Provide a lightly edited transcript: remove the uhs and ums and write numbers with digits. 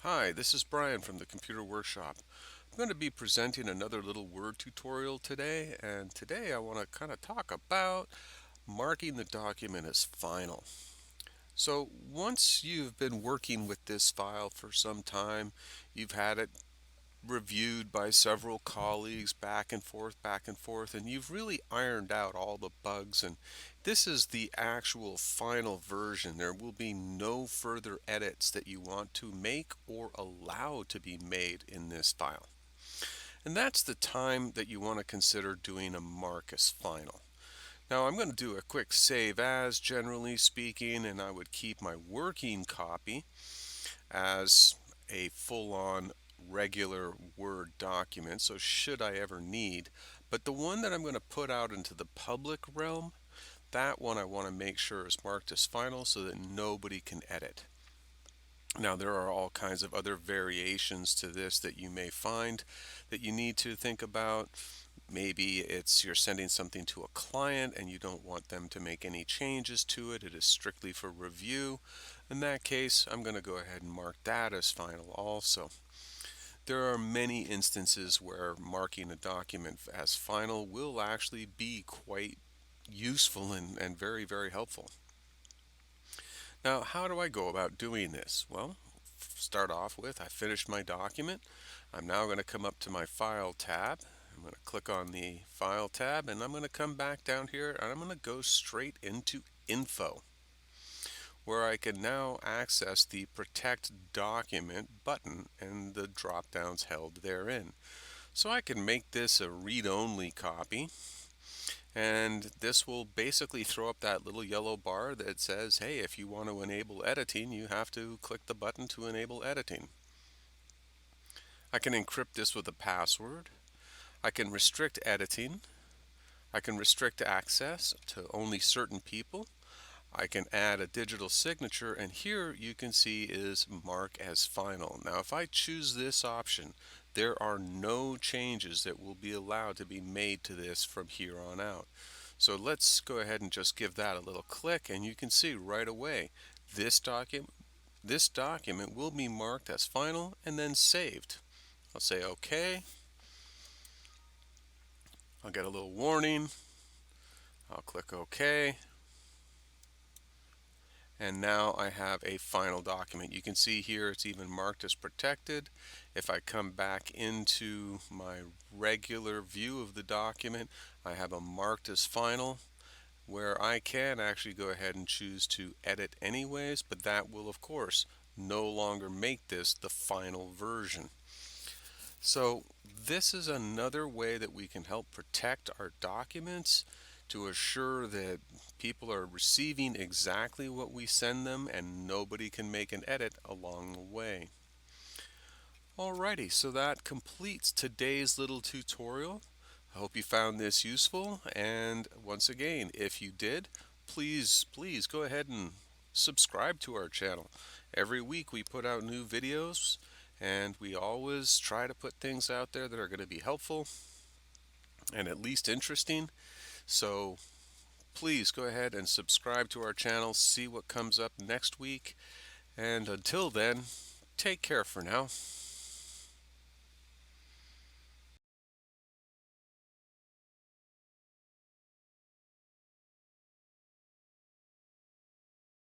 Hi, this is Brian from the Computer Workshop. I'm going to be presenting another little Word tutorial today, and today I want to kind of talk about marking the document as final. So once you've been working with this file for some time, you've had it reviewed by several colleagues back and forth, and you've really ironed out all the bugs, and this is the actual final version. There will be no further edits that you want to make or allow to be made in this file. And that's the time that you want to consider doing a mark as final. Now I'm going to do a quick save as, generally speaking, and I would keep my working copy as a full-on regular Word document, so should I ever need. But the one that I'm going to put out into the public realm, that one I want to make sure is marked as final so that nobody can edit. Now there are all kinds of other variations to this that you may find that you need to think about. Maybe it's you're sending something to a client and you don't want them to make any changes to it. It is strictly for review. In that case, I'm going to go ahead and mark that as final also. There are many instances where marking a document as final will actually be quite useful and very, very helpful. Now, how do I go about doing this? Well, start off with I finished my document. I'm now going to come up to my File tab. I'm going to click on the File tab and I'm going to come back down here and I'm going to go straight into Info, where I can now access the Protect Document button and the drop downs held therein. So I can make this a read-only copy, and this will basically throw up that little yellow bar that says, hey, if you want to enable editing, you have to click the button to enable editing. I can encrypt this with a password. I can restrict editing. I can restrict access to only certain people. I can add a digital signature, and here you can see is mark as final. Now if I choose this option, there are no changes that will be allowed to be made to this from here on out. So let's go ahead and just give that a little click, and you can see right away this document will be marked as final and then saved. I'll say OK. I'll get a little warning. I'll click OK. And now I have a final document. You can see here it's even marked as protected. If I come back into my regular view of the document, I have a marked as final, where I can actually go ahead and choose to edit anyways, but that will of course no longer make this the final version. So this is another way that we can help protect our documents to assure that people are receiving exactly what we send them and nobody can make an edit along the way. Alrighty, so that completes today's little tutorial. I hope you found this useful, and once again, if you did, please go ahead and subscribe to our channel. Every week we put out new videos, and we always try to put things out there that are going to be helpful and at least interesting. So please go ahead and subscribe to our channel, see what comes up next week, and until then, take care for now.